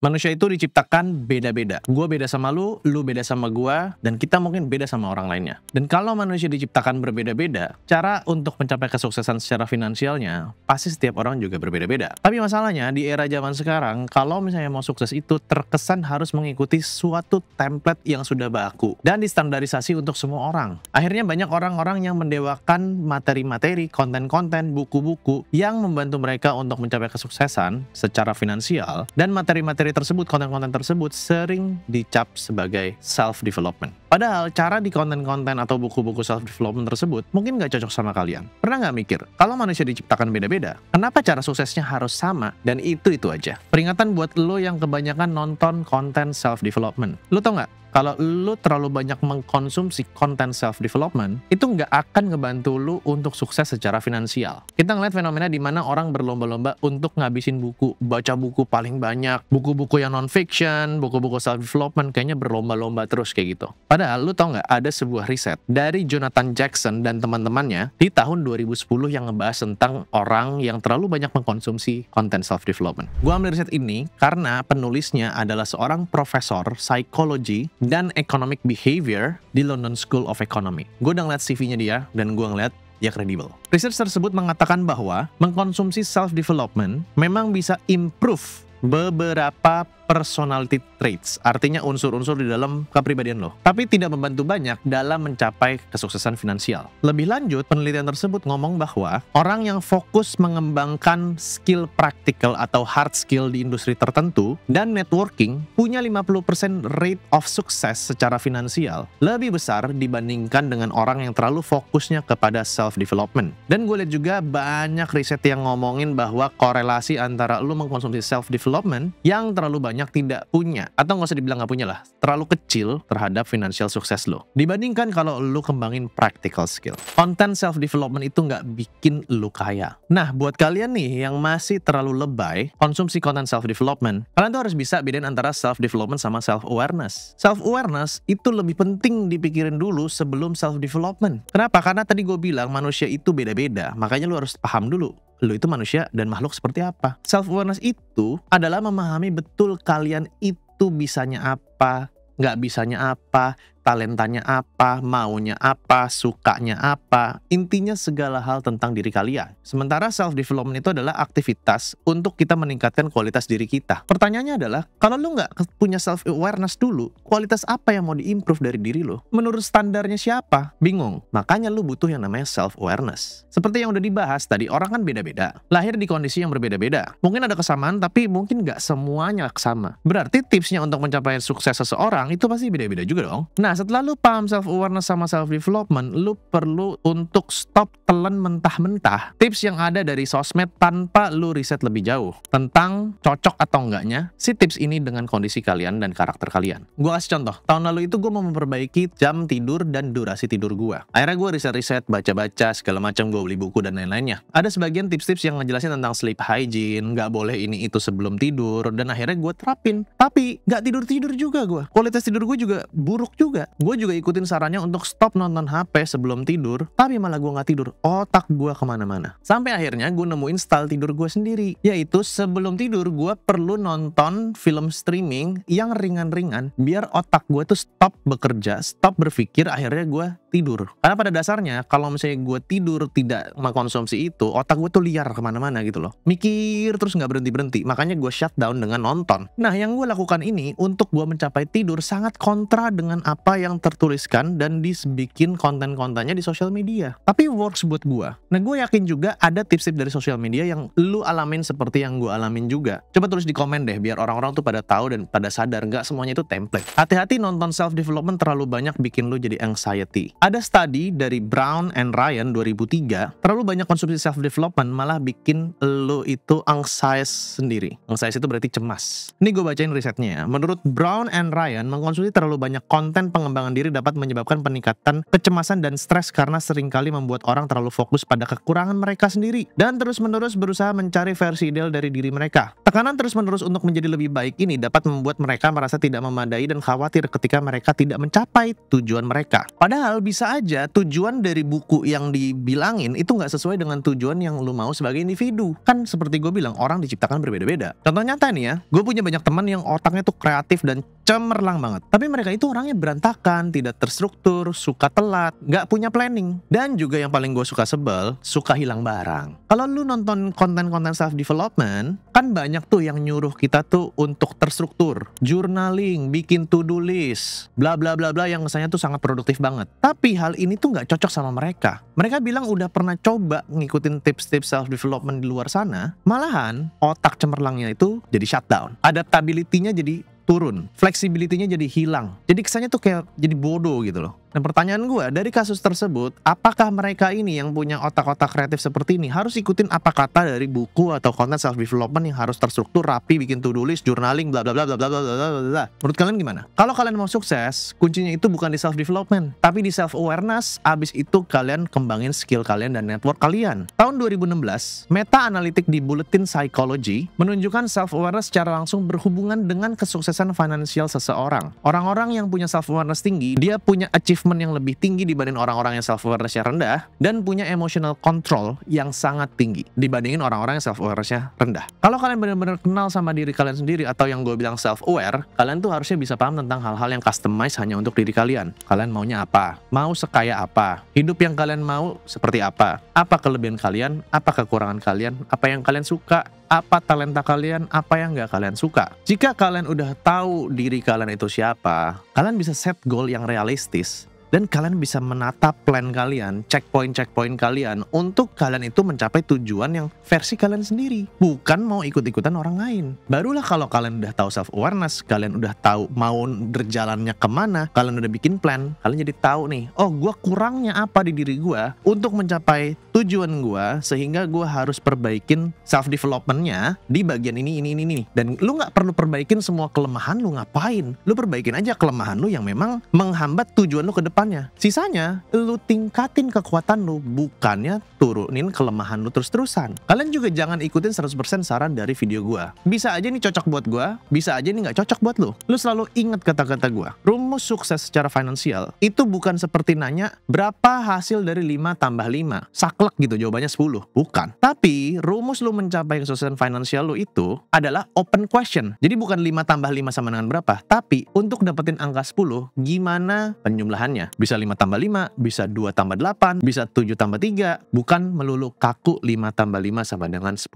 Manusia itu diciptakan beda-beda. Gue beda sama lu beda sama gue, dan kita mungkin beda sama orang lainnya. Dan kalau manusia diciptakan berbeda-beda, cara untuk mencapai kesuksesan secara finansialnya, pasti setiap orang juga berbeda-beda. Tapi masalahnya, di era zaman sekarang, kalau misalnya mau sukses itu terkesan harus mengikuti suatu template yang sudah baku, dan distandarisasi untuk semua orang. Akhirnya banyak orang-orang yang mendewakan materi-materi, konten-konten, buku-buku, yang membantu mereka untuk mencapai kesuksesan secara finansial, dan materi-materi tersebut, konten-konten tersebut sering dicap sebagai self-development. Padahal cara di konten-konten atau buku-buku self-development tersebut mungkin gak cocok sama kalian. Pernah gak mikir, kalau manusia diciptakan beda-beda, kenapa cara suksesnya harus sama? Dan itu aja. Peringatan buat lo yang kebanyakan nonton konten self-development. Lo tau gak? Kalau lu terlalu banyak mengkonsumsi konten self-development, itu nggak akan ngebantu lu untuk sukses secara finansial. Kita ngeliat fenomena di mana orang berlomba-lomba untuk ngabisin buku, baca buku paling banyak, buku-buku yang non-fiction, buku-buku self-development, kayaknya berlomba-lomba terus kayak gitu. Padahal lu tau nggak, ada sebuah riset dari Jonathan Jackson dan teman-temannya di tahun 2010 yang ngebahas tentang orang yang terlalu banyak mengkonsumsi konten self-development. Gua ambil riset ini karena penulisnya adalah seorang profesor psikologi dan economic behavior di London School of Economy. Gue udah ngeliat CV-nya dia, dan gue ngeliat dia kredibel. Research tersebut mengatakan bahwa mengkonsumsi self-development memang bisa improve beberapa personality traits, artinya unsur-unsur di dalam kepribadian lo, tapi tidak membantu banyak dalam mencapai kesuksesan finansial. Lebih lanjut, penelitian tersebut ngomong bahwa orang yang fokus mengembangkan skill praktikal atau hard skill di industri tertentu dan networking punya 50% rate of success secara finansial lebih besar dibandingkan dengan orang yang terlalu fokusnya kepada self-development. Dan gue lihat juga banyak riset yang ngomongin bahwa korelasi antara lo mengkonsumsi self-development yang terlalu banyak tidak punya, atau nggak usah dibilang nggak punya lah, terlalu kecil terhadap financial sukses lo, dibandingkan kalau lo kembangin practical skill. Konten self-development itu nggak bikin lo kaya. Nah, buat kalian nih yang masih terlalu lebay konsumsi konten self-development, kalian tuh harus bisa bedain antara self-development sama self-awareness. Self-awareness itu lebih penting dipikirin dulu sebelum self-development. Kenapa? Karena tadi gue bilang manusia itu beda-beda, makanya lo harus paham dulu lo itu manusia dan makhluk seperti apa. Self-awareness itu adalah memahami betul kalian itu bisanya apa, nggak bisanya apa, talentanya apa, maunya apa, sukanya apa. Intinya segala hal tentang diri kalian. Sementara self-development itu adalah aktivitas untuk kita meningkatkan kualitas diri kita. Pertanyaannya adalah, kalau lu nggak punya self-awareness dulu, kualitas apa yang mau di-improve dari diri lu? Menurut standarnya siapa? Bingung. Makanya lu butuh yang namanya self-awareness. Seperti yang udah dibahas tadi, orang kan beda-beda. Lahir di kondisi yang berbeda-beda. Mungkin ada kesamaan, tapi mungkin nggak semuanya sama. Berarti tipsnya untuk mencapai sukses seseorang itu pasti beda-beda juga dong. Nah, setelah lu paham self-awareness sama self-development, lu perlu untuk stop telan mentah-mentah tips yang ada dari sosmed tanpa lu riset lebih jauh tentang cocok atau enggaknya si tips ini dengan kondisi kalian dan karakter kalian. Gue kasih contoh, tahun lalu itu gue mau memperbaiki jam tidur dan durasi tidur gue. Akhirnya gue riset-riset, baca-baca, segala macam, gue beli buku dan lain-lainnya. Ada sebagian tips-tips yang ngejelasin tentang sleep hygiene, nggak boleh ini itu sebelum tidur, dan akhirnya gue terapin. Tapi nggak tidur-tidur juga gue. Kualitas tidur gue juga buruk juga. Gue juga ikutin sarannya untuk stop nonton HP sebelum tidur, tapi malah gue nggak tidur. Otak gue kemana-mana. Sampai akhirnya gue nemuin style tidur gue sendiri, yaitu sebelum tidur gue perlu nonton film streaming yang ringan-ringan, biar otak gue tuh stop bekerja, stop berpikir, akhirnya gue tidur. Karena pada dasarnya kalau misalnya gue tidur tidak mengkonsumsi itu, otak gue tuh liar kemana-mana gitu loh, mikir terus nggak berhenti-berhenti. Makanya gue shutdown dengan nonton. Nah, yang gue lakukan ini untuk gue mencapai tidur sangat kontra dengan apa yang tertuliskan dan dibikin konten-kontennya di sosial media. Tapi works buat gue. Nah, gue yakin juga ada tips-tips dari sosial media yang lu alamin seperti yang gue alamin juga. Coba tulis di komen deh, biar orang-orang tuh pada tahu dan pada sadar nggak semuanya itu template. Hati-hati nonton self-development terlalu banyak bikin lu jadi anxiety. Ada study dari Brown and Ryan 2003, terlalu banyak konsumsi self-development malah bikin lu itu anxious sendiri. Anxious itu berarti cemas. Ini gue bacain risetnya ya. Menurut Brown and Ryan, mengkonsumsi terlalu banyak konten pengembangan diri dapat menyebabkan peningkatan kecemasan dan stres karena seringkali membuat orang terlalu fokus pada kekurangan mereka sendiri dan terus-menerus berusaha mencari versi ideal dari diri mereka. Tekanan terus-menerus untuk menjadi lebih baik ini dapat membuat mereka merasa tidak memadai dan khawatir ketika mereka tidak mencapai tujuan mereka. Padahal bisa aja tujuan dari buku yang dibilangin itu nggak sesuai dengan tujuan yang lu mau sebagai individu. Kan seperti gue bilang, orang diciptakan berbeda-beda. Contoh nyata nih ya, gue punya banyak teman yang otaknya tuh kreatif dan cemerlang banget. Tapi mereka itu orangnya berantakan, tidak terstruktur, suka telat, nggak punya planning. Dan juga yang paling gue suka sebel, suka hilang barang. Kalau lu nonton konten-konten self-development, kan banyak tuh yang nyuruh kita tuh untuk terstruktur. Journaling, bikin to-do list, bla bla bla bla yang misalnya tuh sangat produktif banget. Tapi hal ini tuh nggak cocok sama mereka. Mereka bilang udah pernah coba ngikutin tips-tips self-development di luar sana, malahan otak cemerlangnya itu jadi shutdown. Adaptability-nya jadi turun, flexibility-nya jadi hilang. Jadi kesannya tuh kayak jadi bodoh gitu loh. Dan pertanyaan gue, dari kasus tersebut, apakah mereka ini yang punya otak-otak kreatif seperti ini harus ikutin apa kata dari buku atau konten self-development yang harus terstruktur, rapi, bikin to-do list, journaling, bla bla bla bla bla bla bla bla. Menurut kalian gimana? Kalau kalian mau sukses, kuncinya itu bukan di self-development, tapi di self-awareness. Abis itu kalian kembangin skill kalian dan network kalian. Tahun 2016, meta-analitik di Bulletin Psychology menunjukkan self-awareness secara langsung berhubungan dengan kesuksesan finansial seseorang. Orang-orang yang punya self-awareness tinggi, dia punya achievement yang lebih tinggi dibanding orang-orang yang self-awareness-nya rendah, dan punya emotional control yang sangat tinggi dibandingin orang-orang yang self-awareness-nya rendah. Kalau kalian benar-benar kenal sama diri kalian sendiri, atau yang gue bilang self-aware, kalian tuh harusnya bisa paham tentang hal-hal yang customize hanya untuk diri kalian. Kalian maunya apa? Mau sekaya apa? Hidup yang kalian mau seperti apa? Apa kelebihan kalian? Apa kekurangan kalian? Apa yang kalian suka? Apa talenta kalian, apa yang nggak kalian suka. Jika kalian udah tahu diri kalian itu siapa, kalian bisa set goal yang realistis. Dan kalian bisa menata plan kalian, checkpoint kalian untuk kalian itu mencapai tujuan yang versi kalian sendiri. Bukan mau ikut-ikutan orang lain. Barulah kalau kalian udah tahu self-awareness, kalian udah tahu mau berjalannya kemana, kalian udah bikin plan, kalian jadi tahu nih, oh gue kurangnya apa di diri gue untuk mencapai tujuan gue, sehingga gue harus perbaikin self-development-nya di bagian ini. Dan lu nggak perlu perbaikin semua kelemahan lu, ngapain? Lu perbaikin aja kelemahan lu yang memang menghambat tujuan lu ke depan. Sisanya, lu tingkatin kekuatan lu, bukannya turunin kelemahan lu terus-terusan. Kalian juga jangan ikutin 100% saran dari video gua. Bisa aja nih cocok buat gua, bisa aja nih nggak cocok buat lu. Lu selalu ingat kata-kata gua. Rumus sukses secara finansial itu bukan seperti nanya berapa hasil dari 5 tambah 5. Saklek gitu jawabannya 10. Bukan. Tapi rumus lu mencapai kesuksesan finansial lu itu adalah open question. Jadi bukan 5 tambah 5 sama dengan berapa, tapi untuk dapetin angka 10, gimana penjumlahannya? Bisa 5 tambah 5, bisa 2 tambah 8, bisa 7 tambah 3, bukan melulu kaku 5 tambah 5 sama dengan 10.